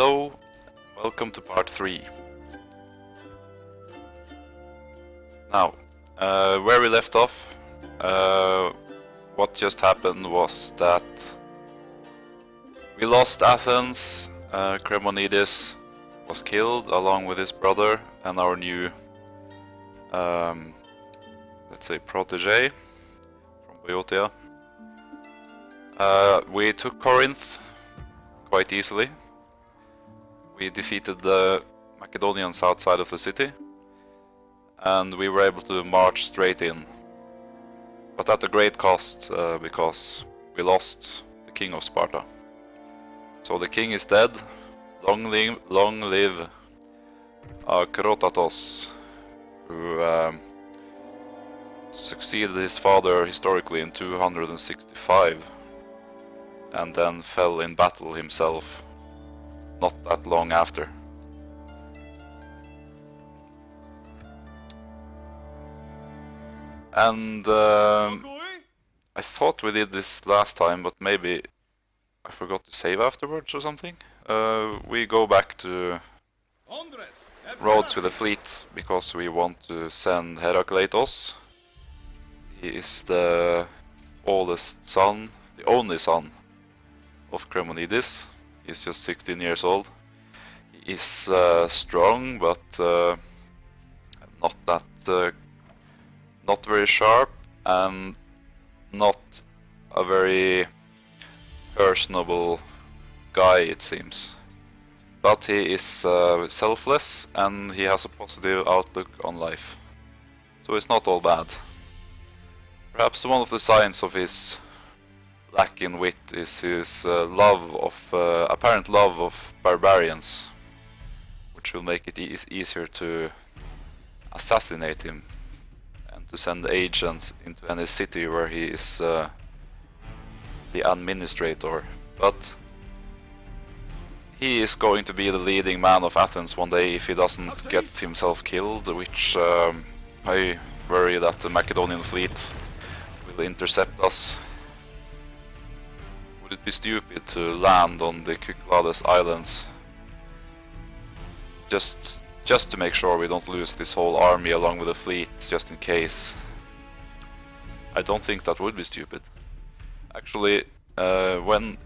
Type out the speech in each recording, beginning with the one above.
Hello, welcome to part 3. Now, where we left off, what just happened was that we lost Athens. Cremonidis was killed along with his brother and our new, let's say, protege from Boeotia. We took Corinth quite easily. We defeated the Makedonians outside of the city, and we were able to march straight in. But at a great cost, because we lost the king of Sparta. So the king is dead. Long live Akrotatos, who succeeded his father historically in 265, and then fell in battle himself not that long after. And I thought we did this last time, but maybe I forgot to save afterwards or something. We go back to Rhodes with a fleet because we want to send Herakleitos. He is the oldest son, the only son of Cremonidis. He's just 16 years old. He is strong, but not very sharp, and not a very personable guy, it seems. But he is selfless, and he has a positive outlook on life. So it's not all bad. Perhaps one of the signs of his lack in wit is his apparent love of barbarians, which will make it easier to assassinate him and to send agents into any city where he is the administrator. But he is going to be the leading man of Athens one day if he doesn't get himself killed, which I worry that the Macedonian fleet will intercept us. Would it be stupid to land on the Kyklades Islands just to make sure we don't lose this whole army along with the fleet, just in case? I don't think that would be stupid. Actually, when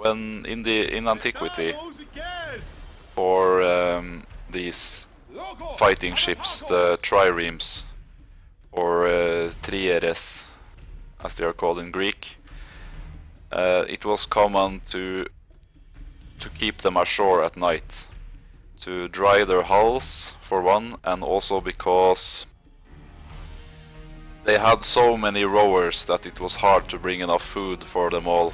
in antiquity, for these fighting ships, the triremes, or trieres, as they are called in Greek, it was common to keep them ashore at night, to dry their hulls for one, and also because they had so many rowers that it was hard to bring enough food for them all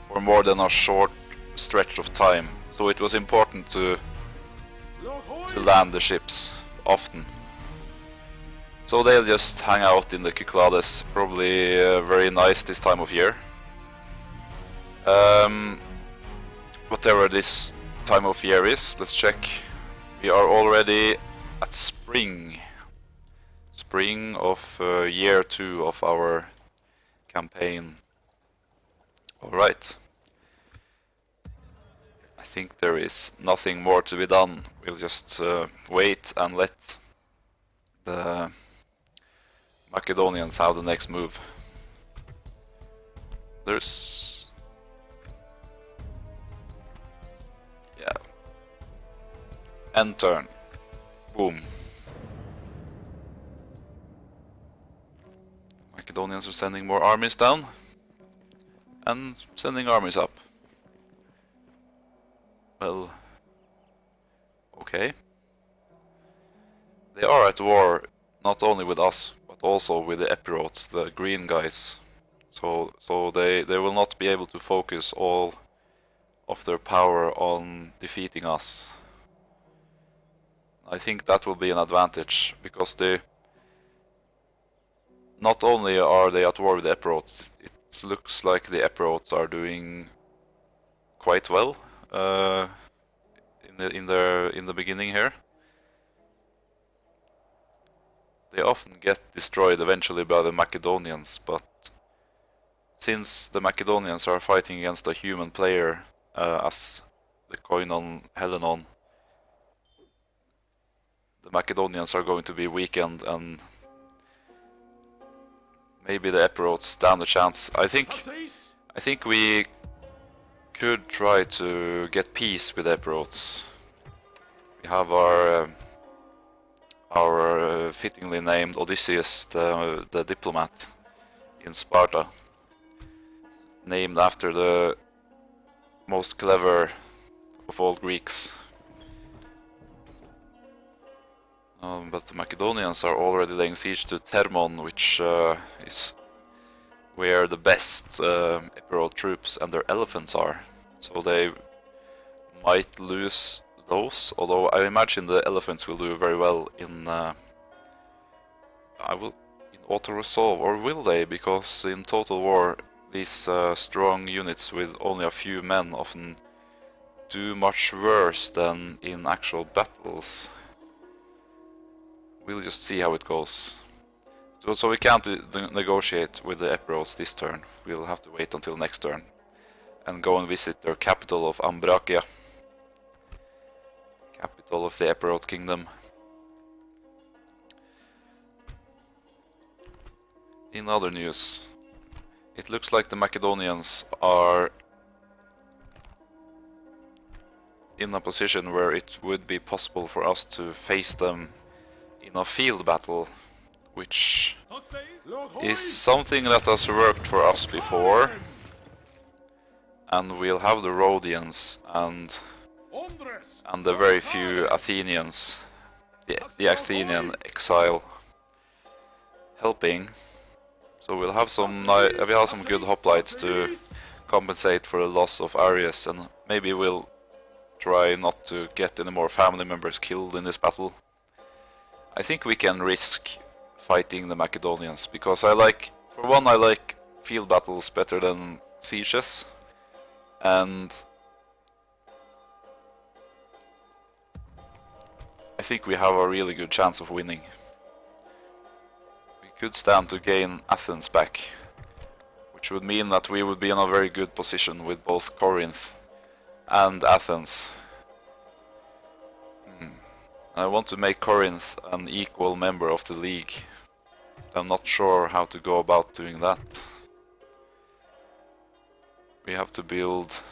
for more than a short stretch of time. So it was important to land the ships often. So they'll just hang out in the Kyklades, probably very nice this time of year. Whatever this time of year is, let's check. We are already at spring of year 2 of our campaign. Alright. I think there is nothing more to be done. We'll just wait and let the Makedonians have the next move. There's... yeah. End turn. Boom. Makedonians are sending more armies down and sending armies up. Well, okay. They are at war not only with us, but also with the Epirotes, the green guys. So they will not be able to focus all of their power on defeating us. I think that will be an advantage, because not only are they at war with the Epirotes, it looks like the Epirotes are doing quite well in the beginning here. They often get destroyed eventually by the Makedonians, but since the Makedonians are fighting against a human player, as the Koinon Hellenon, the Makedonians are going to be weakened, and maybe the Epirotes stand a chance. I think we could try to get peace with Epirotes. We have our fittingly named Odysseus, the diplomat in Sparta, named after the most clever of all Greeks. But the Macedonians are already laying siege to Thermon, which is where the best Epirote troops and their elephants are. So they might lose those, although I imagine the elephants will do very well in auto-resolve, or will they? Because in Total War these strong units with only a few men often do much worse than in actual battles. We'll just see how it goes. So we can't negotiate with the Epirotes this turn. We'll have to wait until next turn and go and visit their capital of Ambracia, capital of the Epirote kingdom. In other news, it looks like the Macedonians are in a position where it would be possible for us to face them in a field battle, which is something that has worked for us before. And we'll have the Rhodians and the very few Athenians, the Athenian exile, helping. So we'll have some good hoplites to compensate for the loss of Arius, and maybe we'll try not to get any more family members killed in this battle. I think we can risk fighting the Macedonians, because I like field battles better than sieges, and I think we have a really good chance of winning. We could stand to gain Athens back, which would mean that we would be in a very good position with both Corinth and Athens. I want to make Corinth an equal member of the league. I'm not sure how to go about doing that. We have to build...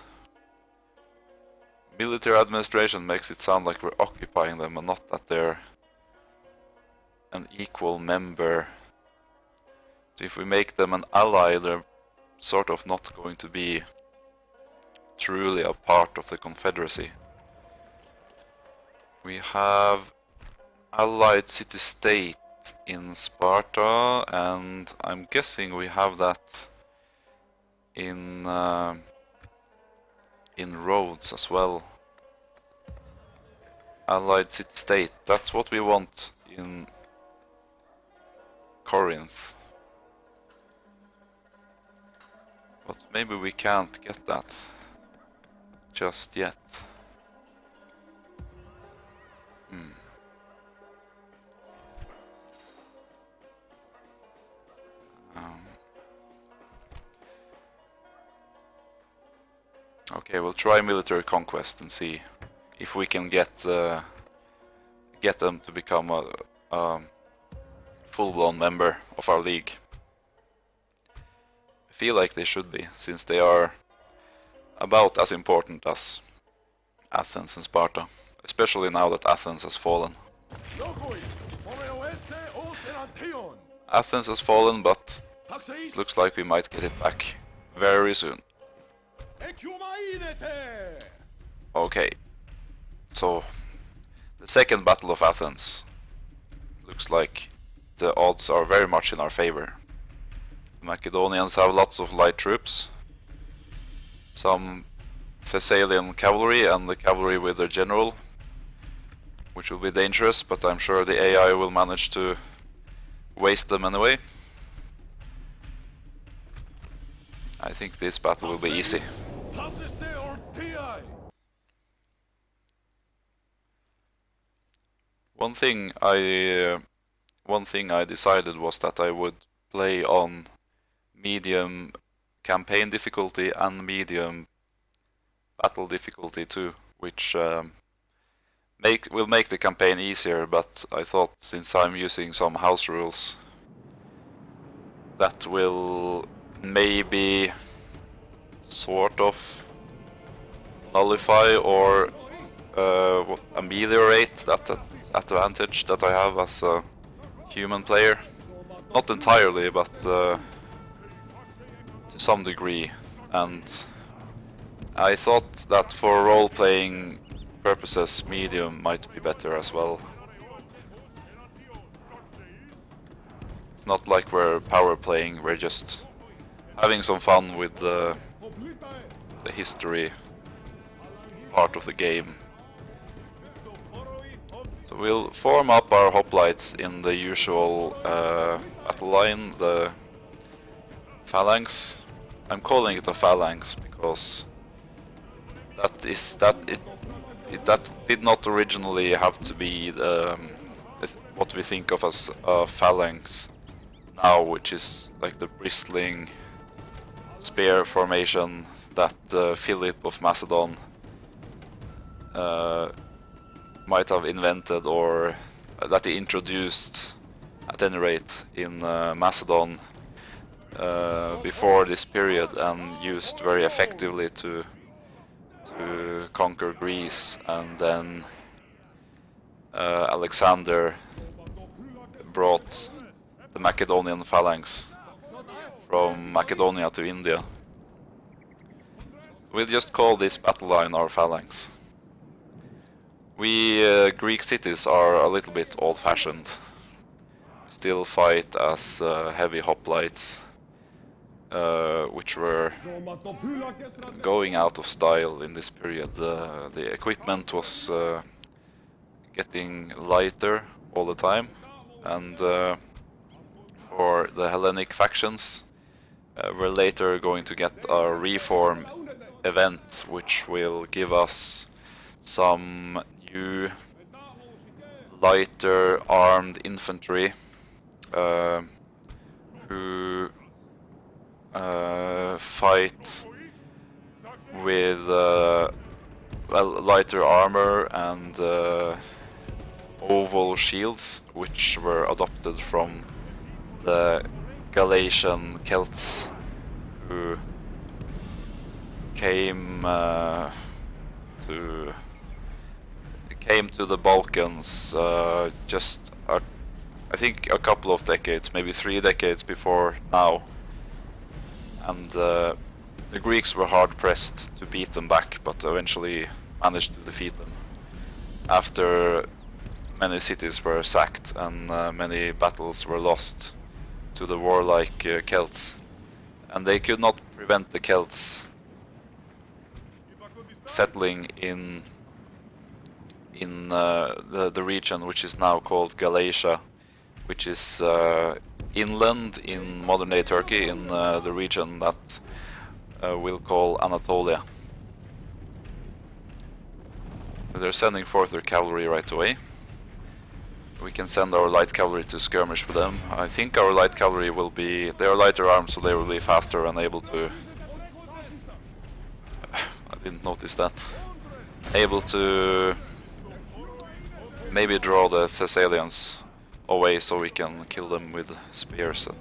Military administration makes it sound like we're occupying them and not that they're an equal member. So if we make them an ally, they're sort of not going to be truly a part of the Confederacy. We have allied city-state in Sparta, and I'm guessing we have that in Rhodes as well. Allied city-state, that's what we want in Corinth. But maybe we can't get that just yet. Okay, we'll try military conquest and see if we can get them to become a full-blown member of our league. I feel like they should be, since they are about as important as Athens and Sparta, especially now that Athens has fallen. Athens has fallen, but it looks like we might get it back very soon. Okay, so the second Battle of Athens looks like the odds are very much in our favor. The Macedonians have lots of light troops, some Thessalian cavalry and the cavalry with their general, which will be dangerous, but I'm sure the AI will manage to waste them anyway. I think this battle will be easy. One thing I decided was that I would play on medium campaign difficulty and medium battle difficulty too, which will make the campaign easier, but I thought since I'm using some house rules, that will maybe sort of nullify or ameliorate that advantage that I have as a human player. Not entirely, but to some degree. And I thought that for role-playing purposes, medium might be better as well. It's not like we're power playing, we're just having some fun with the history part of the game. So we'll form up our hoplites in the usual battle line, the phalanx. I'm calling it a phalanx because that did not originally have to be what we think of as a phalanx now, which is like the bristling spear formation that Philip of Macedon might have invented, or that he introduced at any rate in Macedon before this period, and used very effectively to conquer Greece. And then Alexander brought the Macedonian phalanx from Macedonia to India. We'll just call this battle line our phalanx. We Greek cities are a little bit old-fashioned. We still fight as heavy hoplites, which were going out of style in this period. The equipment was getting lighter all the time, and for the Hellenic factions, we're later going to get a reform event, which will give us some new lighter armed infantry who fight with lighter armor and oval shields, which were adopted from the Galatian Celts, who came to the Balkans just I think a couple of decades, maybe 3 decades before now, and the Greeks were hard pressed to beat them back, but eventually managed to defeat them after many cities were sacked and many battles were lost to the warlike Celts, and they could not prevent the Celts settling in the region which is now called Galatia, which is inland in modern-day Turkey, in the region that we'll call Anatolia. They're sending forth their cavalry right away. We can send our light cavalry to skirmish with them. I think our light cavalry will be... They are lighter armed, so they will be faster and able to... I didn't notice that. Able to maybe draw the Thessalians away so we can kill them with spears and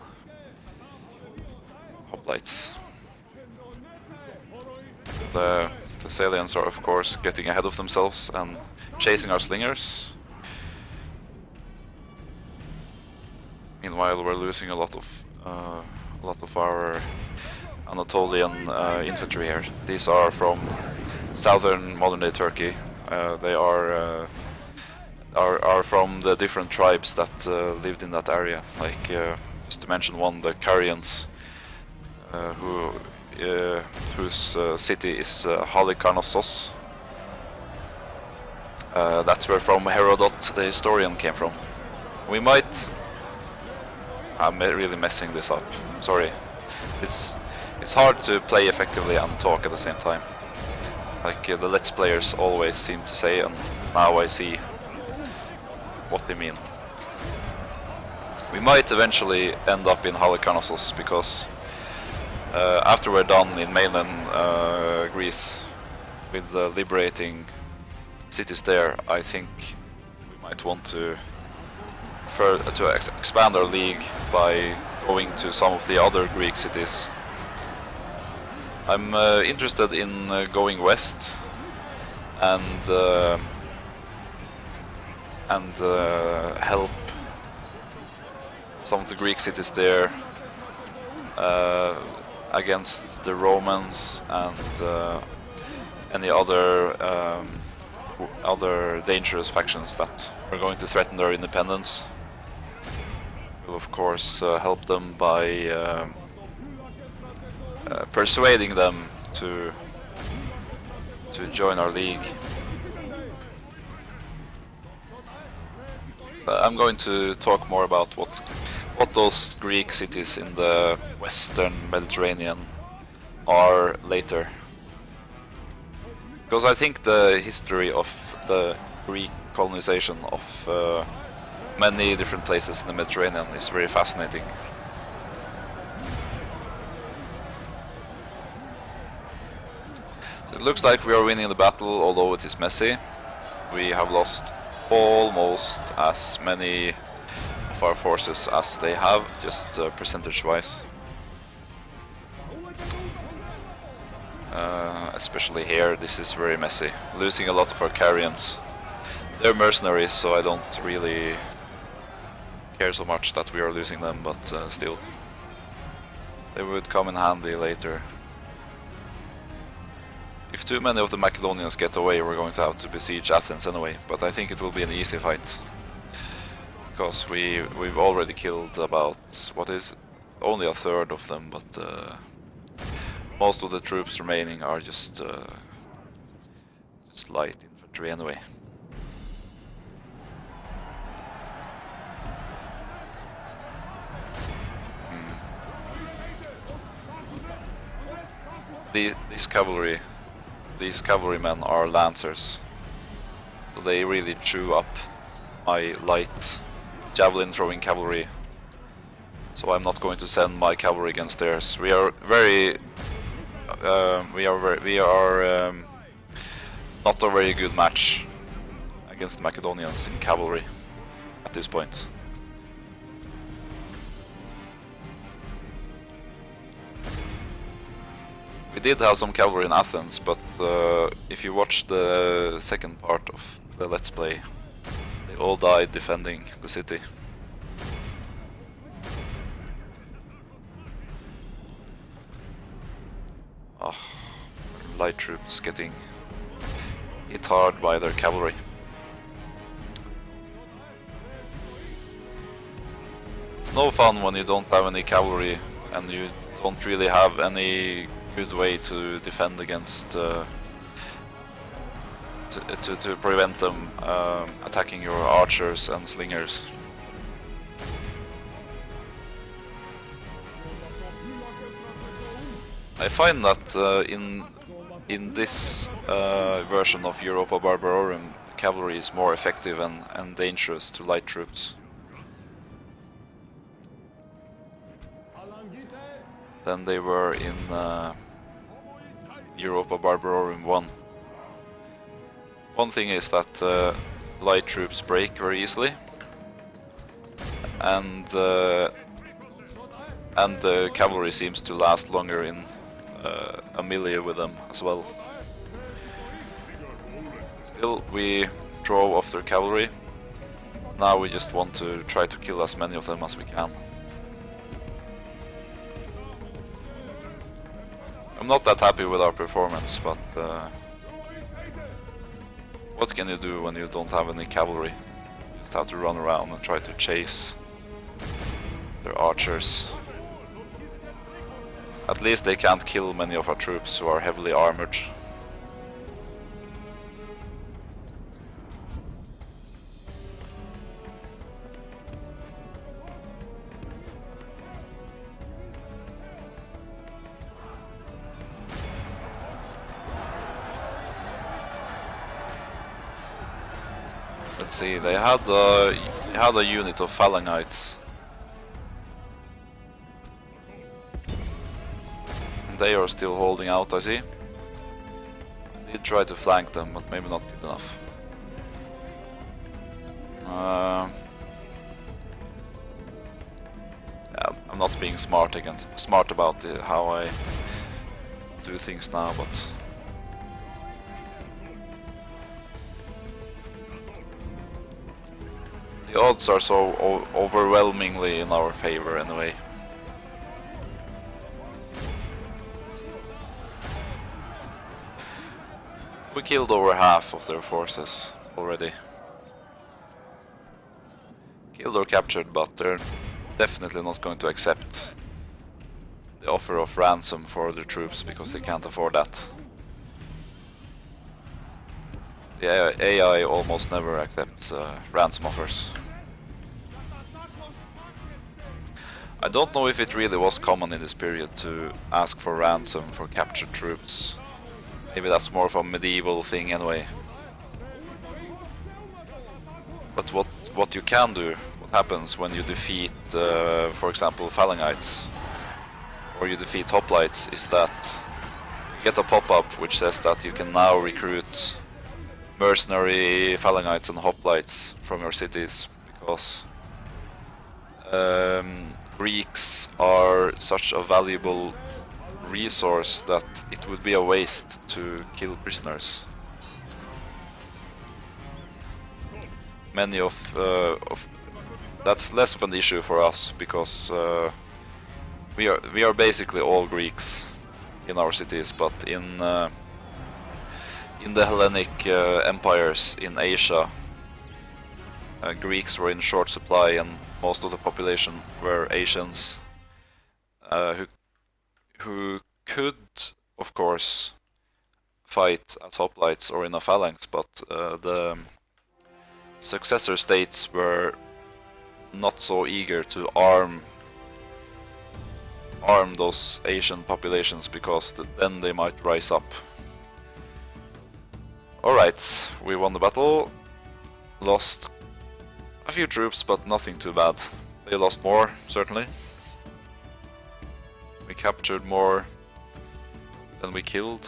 hoplites. The Thessalians are of course getting ahead of themselves and chasing our slingers. Meanwhile, we're losing a lot of our Anatolian infantry here. These are from southern modern-day Turkey. They are from the different tribes that lived in that area. Like, just to mention one, the Carians, whose city is Halikarnassos. That's where from Herodot, the historian, came from. We might... I'm really messing this up. Sorry. It's hard to play effectively and talk at the same time. Like the Let's Players always seem to say, and now I see what they mean. We might eventually end up in Halikarnassos, because after we're done in mainland Greece with liberating cities there, I think we might want to expand our league by going to some of the other Greek cities. I'm interested in going west and help some of the Greek cities there against the Romans and any other dangerous factions that are going to threaten their independence. We'll of course help them by persuading them to join our league. I'm going to talk more about what those Greek cities in the Western Mediterranean are later. Because I think the history of the Greek colonization of many different places in the Mediterranean is very fascinating. So it looks like we are winning the battle, although it is messy. We have lost almost as many of our forces as they have, just percentage-wise. Especially here, this is very messy. Losing a lot of our carrions. They're mercenaries, so I don't really care so much that we are losing them, but still. They would come in handy later. If too many of the Makedonians get away, we're going to have to besiege Athens anyway, but I think it will be an easy fight. Because we've already killed about, what is, only a third of them, but most of the troops remaining are just light infantry anyway. These cavalrymen are lancers, so they really chew up my light javelin throwing cavalry. So I'm not going to send my cavalry against theirs. We are not a very good match against the Makedonians in cavalry at this point. We did have some cavalry in Athens, but if you watch the second part of the Let's Play, they all died defending the city. Light troops getting hit hard by their cavalry. It's no fun when you don't have any cavalry and you don't really have any good way to defend against to prevent them attacking your archers and slingers. I find that in this version of Europa Barbarorum, cavalry is more effective and dangerous to light troops than they were in Europa Barbarorum 1. One thing is that light troops break very easily, and the cavalry seems to last longer in a melee with them as well. Still, we drove off their cavalry. Now we just want to try to kill as many of them as we can. I'm not that happy with our performance, but what can you do when you don't have any cavalry? You just have to run around and try to chase their archers. At least they can't kill many of our troops who are heavily armored. Let's see, they had a unit of phalangites. They are still holding out, I see. I did try to flank them, but maybe not good enough. Yeah, I'm not being smart about how I do things now, but the odds are so overwhelmingly in our favor anyway. We killed over half of their forces already. Killed or captured, but they're definitely not going to accept the offer of ransom for their troops because they can't afford that. The AI almost never accepts ransom offers. I don't know if it really was common in this period to ask for ransom for captured troops. Maybe that's more of a medieval thing anyway. But what you can do, what happens when you defeat, for example, Phalangites, or you defeat hoplites, is that you get a pop-up which says that you can now recruit mercenary Phalangites and hoplites from your cities, because Greeks are such a valuable resource that it would be a waste to kill prisoners. Many of that's less of an issue for us because we are basically all Greeks in our cities, but in the Hellenic empires in Asia, Greeks were in short supply, and most of the population were Asians who could, of course, fight as hoplites or in a phalanx, but the successor states were not so eager to arm those Asian populations because then they might rise up. Alright, we won the battle, lost a few troops, but nothing too bad. They lost more, certainly. We captured more than we killed.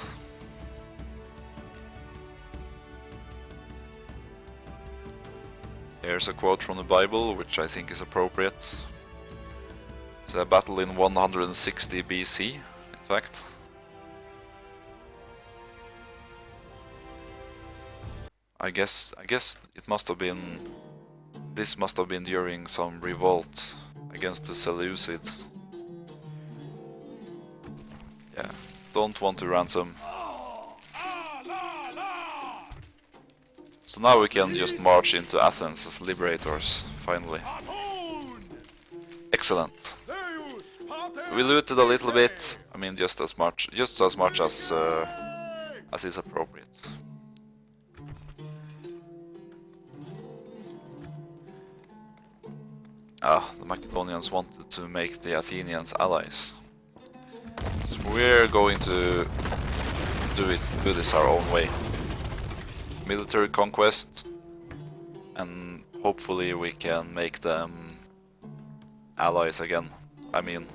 Here's a quote from the Bible, which I think is appropriate. It's a battle in 160 BC, in fact. I guess it must have been. This must have been during some revolt against the Seleucid. Yeah, don't want to ransom. So now we can just march into Athens as liberators, finally. Excellent. We looted a little bit. I mean, just as much as is appropriate. The Makedonians wanted to make the Athenians allies. So we're going to do this our own way. Military conquest, and hopefully we can make them allies again. I mean,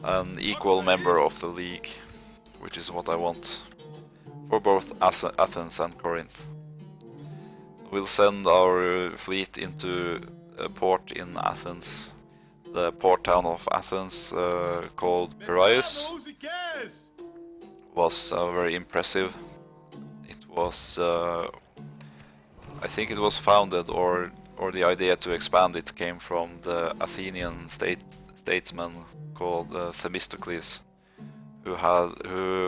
an equal member of the League, which is what I want for both Athens and Corinth. We'll send our fleet into a port in Athens, the port town of Athens, called Piraeus. Was very impressive. It was, I think it was founded, or the idea to expand it came from the Athenian statesman called Themistocles, who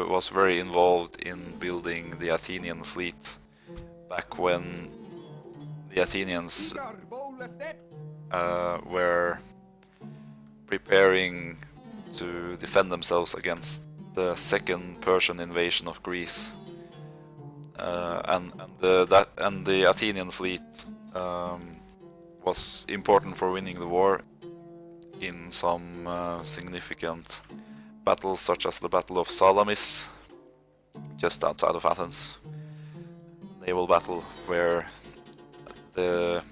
was very involved in building the Athenian fleet back when the Athenians were preparing to defend themselves against the second Persian invasion of Greece, and the Athenian fleet was important for winning the war in some significant battles, such as the Battle of Salamis, just outside of Athens, naval battle where the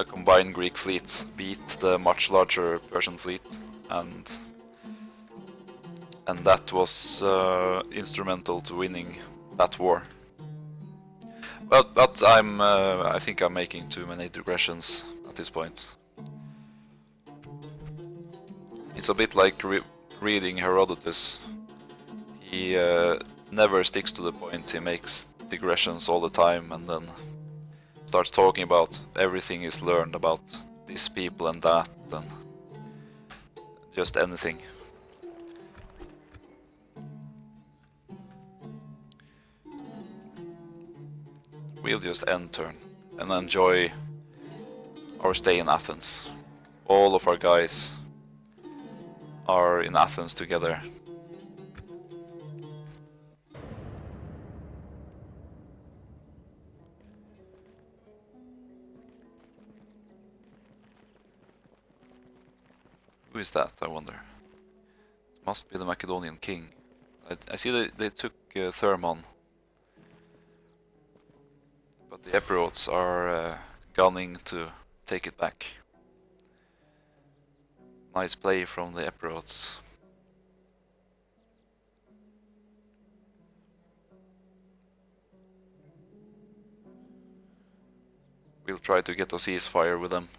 combined Greek fleet beat the much larger Persian fleet, and that was instrumental to winning that war. Well, but I think I'm making too many digressions at this point. It's a bit like reading Herodotus. He never sticks to the point. He makes digressions all the time and then starts talking about everything he's learned about these people and that and just anything. We'll just end turn and enjoy our stay in Athens. All of our guys are in Athens together. Who is that, I wonder? It must be the Macedonian king. I see they took Thermon. But the Epirotes are gunning to take it back. Nice play from the Epirotes. We'll try to get a ceasefire with them.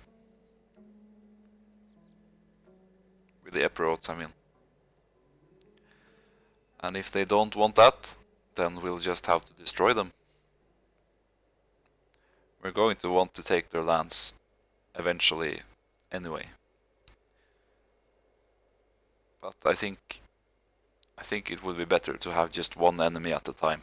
With the Epirotes, I mean. And if they don't want that, then we'll just have to destroy them. We're going to want to take their lands eventually anyway. But I think it would be better to have just one enemy at a time.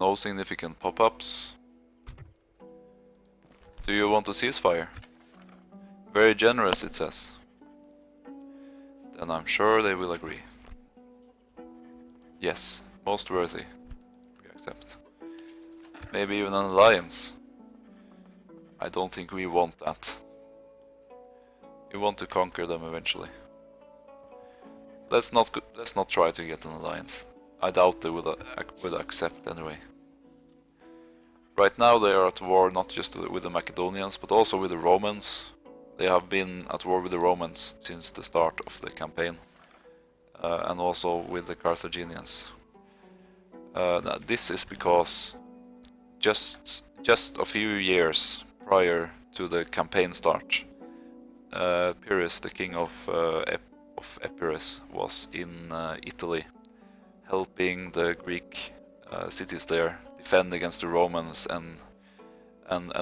No significant pop-ups. Do you want a ceasefire? Very generous, it says. Then I'm sure they will agree. Yes, most worthy. We accept. Maybe even an alliance. I don't think we want that. We want to conquer them eventually. Let's not try to get an alliance. I doubt they would accept anyway. Right now they are at war not just with the Makedonians, but also with the Romans. They have been at war with the Romans since the start of the campaign, and also with the Carthaginians. This is because just a few years prior to the campaign start, Pyrrhus, the king of Epirus, was in Italy, helping the Greek cities there defend against the Romans, and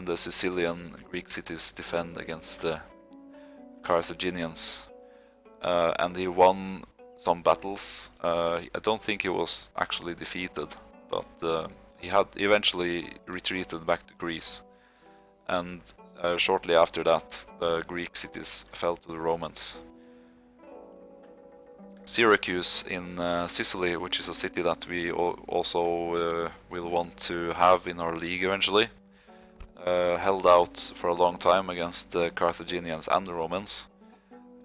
the Sicilian Greek cities defend against the Carthaginians. And he won some battles. I don't think he was actually defeated, but he had eventually retreated back to Greece. And shortly after that, the Greek cities fell to the Romans. Syracuse in Sicily, which is a city that we also will want to have in our league eventually, held out for a long time against the Carthaginians and the Romans,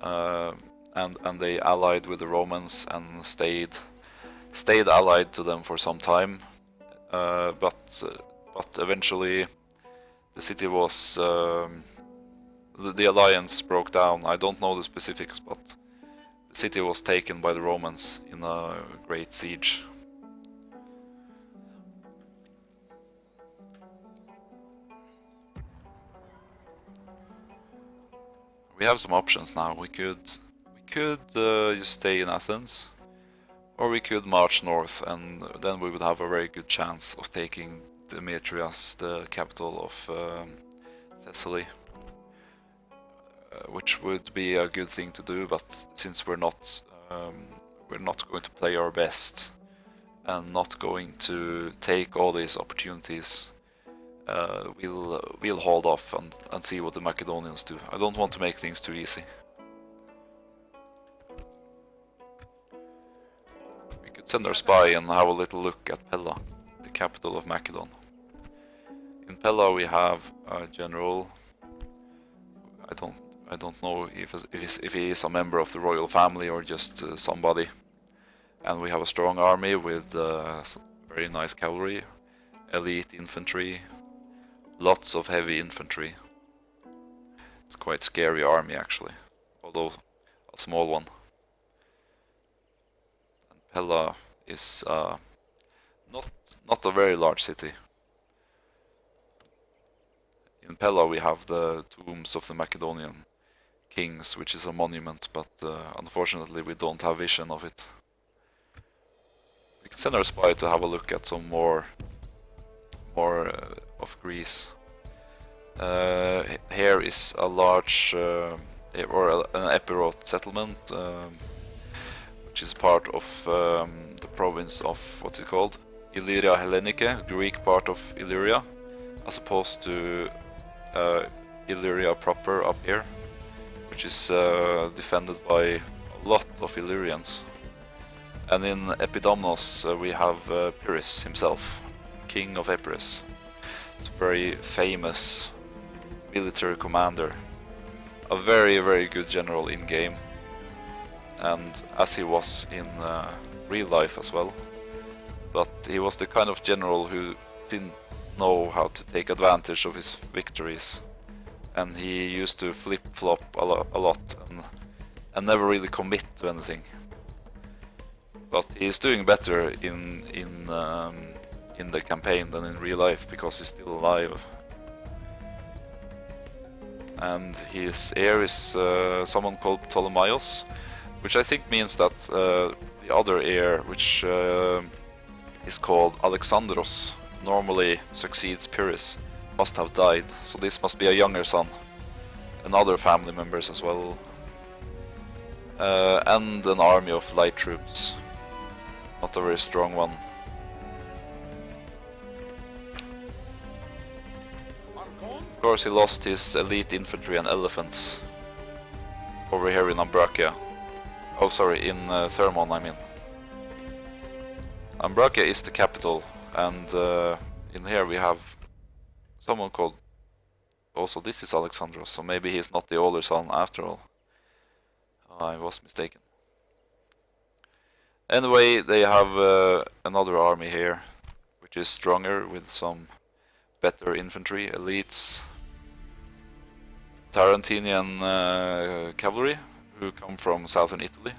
and they allied with the Romans and stayed allied to them for some time, but eventually the city was the alliance broke down. I don't know the specifics, but the city was taken by the Romans in a great siege. We have some options now. We could just stay in Athens, or we could march north, and then we would have a very good chance of taking Demetrius, the capital of Thessaly, which would be a good thing to do. But since we're not going to play our best and not going to take all these opportunities, we'll hold off and see what the Makedonians do. I don't want to make things too easy. We could send our spy and have a little look at Pella, the capital of Macedon. In Pella we have a general. I don't know if he is a member of the royal family or just somebody. And we have a strong army with very nice cavalry, elite infantry, lots of heavy infantry. It's quite scary army actually, although a small one. And Pella is not a very large city. In Pella we have the tombs of the Macedonian kings, which is a monument, but unfortunately we don't have vision of it. We can send our spy to have a look at some more of Greece. Here is a large an epirote settlement, which is part of the province of, what's it called? Illyria Hellenike, Greek part of Illyria, as opposed to Illyria proper up here, which is defended by a lot of Illyrians. And in Epidamnos we have Pyrrhus himself, king of Epirus. It's a very famous military commander, a very good general in game, and as he was in real life as well. But he was the kind of general who didn't know how to take advantage of his victories, and he used to flip-flop a lot and never really commit to anything. But he's doing better in the campaign than in real life because he's still alive. And his heir is someone called Ptolemaios, which I think means that the other heir, which is called Alexandros, normally succeeds Pyrrhus, must have died. So this must be a younger son, and other family members as well, and an army of light troops. Not a very strong one. Of course he lost his elite infantry and elephants over here in Ambracia. Oh sorry, in Thermon I mean. Ambracia is the capital, and in here we have someone called... Also this is Alexandros, so maybe he's not the older son after all. I was mistaken. Anyway, they have another army here, which is stronger with some better infantry, elites, Tarantinian cavalry, who come from southern Italy,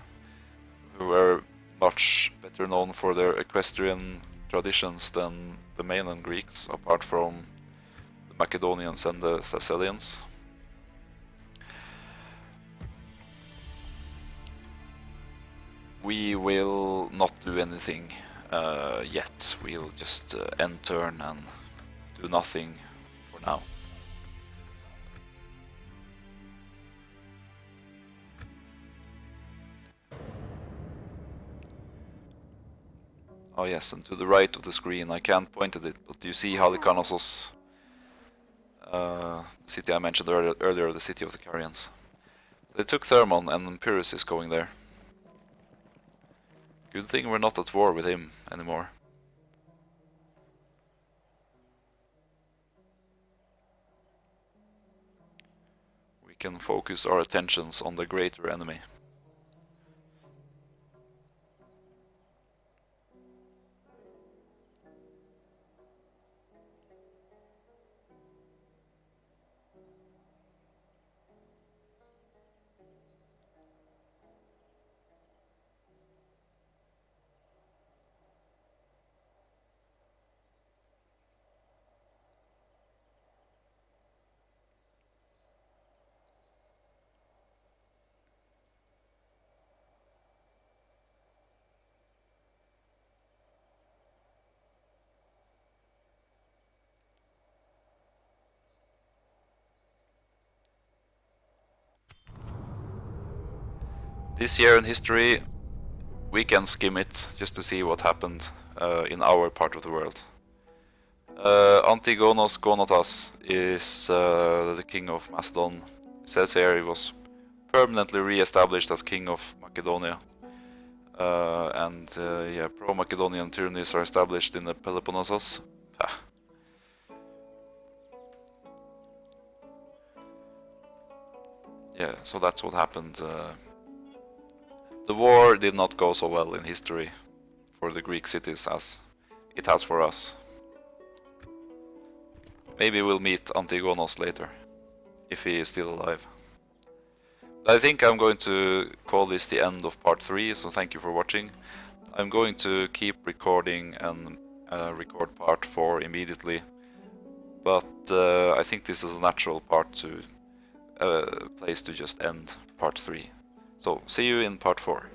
who are much better known for their equestrian traditions than the mainland Greeks, apart from the Makedonians and the Thessalians. We will not do anything yet. We'll just end turn and do nothing for now. Oh yes, and to the right of the screen, I can't point at it, but do you see Halikarnassos, the city I mentioned earlier, the city of the Carians? They took Thermon, and Pyrrhus is going there. Good thing we're not at war with him anymore. We can focus our attentions on the greater enemy. This year in history, we can skim it just to see what happened in our part of the world. Antigonos Gonatas is the king of Macedon. It says here he was permanently re-established as king of Macedonia. Yeah, pro-Macedonian tyrannies are established in the Peloponnesus. Yeah, so that's what happened. The war did not go so well in history for the Greek cities as it has for us. Maybe we'll meet Antigonos later, if he is still alive. I think I'm going to call this the end of part 3, so thank you for watching. I'm going to keep recording and record part 4 immediately, but I think this is a natural place to just end part 3. So see you in part 4.